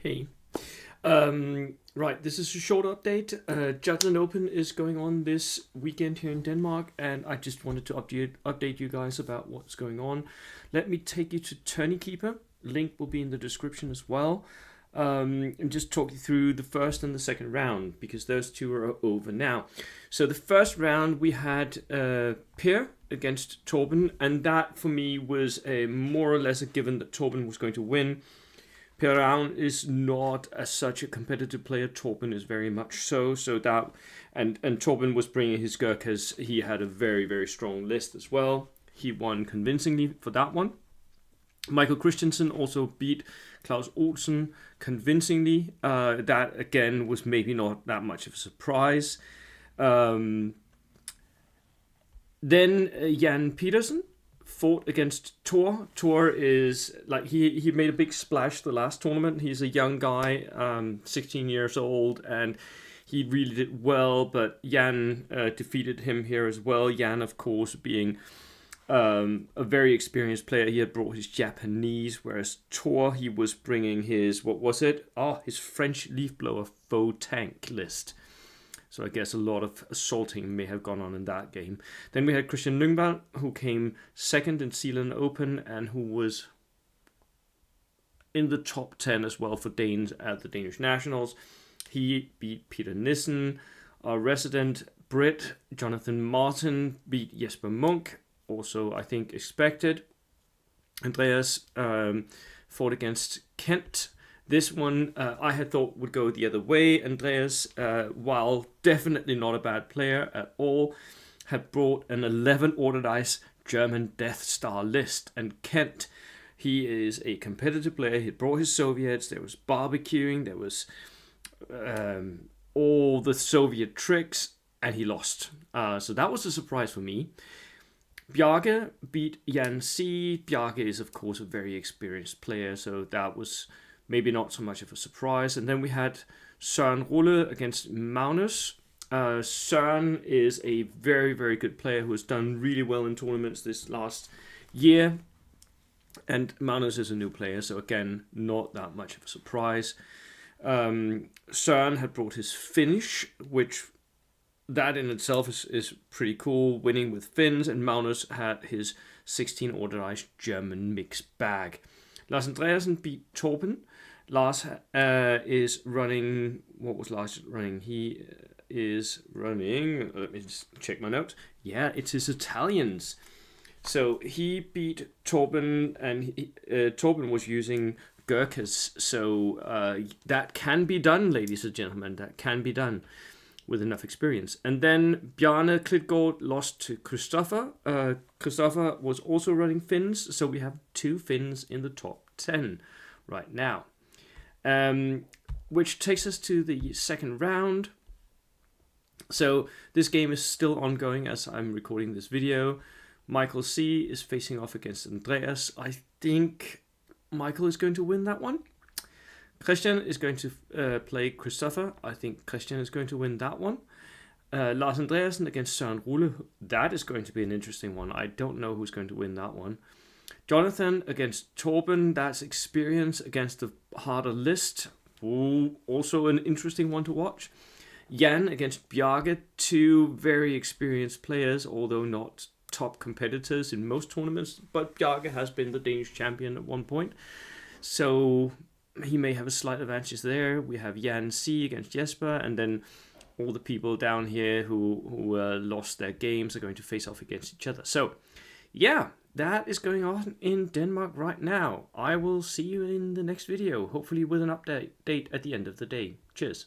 Hey. Right, this is a short update. Jutland Open is going on this weekend here in Denmark, and I just wanted to update you guys about what's going on. Let me take you to Tourney Keeper. Link will be in the description as well. And just talk you through the first and the second round, because those two are over now. So the first round we had Per against Torben, and that for me was a more or less a given that Torben was going to win. Per Ravn is not as such a competitive player. Torben is very much so. So that and Torben was bringing his Gurkhas. He had a very, very strong list as well. He won convincingly for that one. Michael Christensen also beat Klaus Olsen convincingly. That again was maybe not that much of a surprise. Then Jan Petersen fought against Thor. Thor is like he made a big splash the last tournament. He's a young guy, 16 years old, and he really did well. But Jan defeated him here as well. Jan, of course, being a very experienced player. He had brought his Japanese, whereas Thor, he was bringing his, what was it? His French leaf blower faux tank list. So I guess a lot of assaulting may have gone on in that game. Then we had Christian Lyngvall, who came second in Jutland Open and who was in the top 10 as well for Danes at the Danish Nationals. He beat Peter Nissen. Our resident Brit, Jonathan Martin, beat Jesper Munk. Also, I think, expected. Andreas fought against Kent. This one I had thought would go the other way. Andreas, while definitely not a bad player at all, had brought an 11 ordered ice German Death Star list. And Kent, he is a competitive player. He brought his Soviets. There was barbecuing. There was all the Soviet tricks. And he lost. So that was a surprise for me. Bjarke beat Jan C. Bjarke is, of course, a very experienced player. So that was maybe not so much of a surprise. And then we had Søren Rulle against Magnus. Søren is a very, very good player who has done really well in tournaments this last year. And Magnus is a new player, so again, not that much of a surprise. Søren had brought his Finnish, which that in itself is pretty cool, winning with Finns. And Magnus had his 16 ordered ice German mixed bag. Lars Andreasen beat Torben. Lars is running. What was Lars running? He is running. Let me just check my notes. Yeah, it's his Italians. So he beat Torben, and Torben was using Gurkhas. So that can be done, ladies and gentlemen. That can be done with enough experience. And then Bjarne Klitgaard lost to Christopher. Christopher was also running Finns. So we have two Finns in the top 10 right now. Which takes us to the second round. So this game is still ongoing as I'm recording this video. Michael C is facing off against Andreas. I think Michael is going to win that one. Christian is going to play Christopher. I think Christian is going to win that one. Lars Andreasen against Søren Rulle. That is going to be an interesting one. I don't know who's going to win that one. Jonathan against Torben. That's experience against a harder list. Ooh, also an interesting one to watch. Jan against Bjarke. Two very experienced players, although not top competitors in most tournaments. But Bjarke has been the Danish champion at one point. So he may have a slight advantage there. We have Jan C against Jesper, and then all the people down here who lost their games are going to face off against each other. So, yeah, that is going on in Denmark right now. I will see you in the next video, hopefully with an update at the end of the day. Cheers.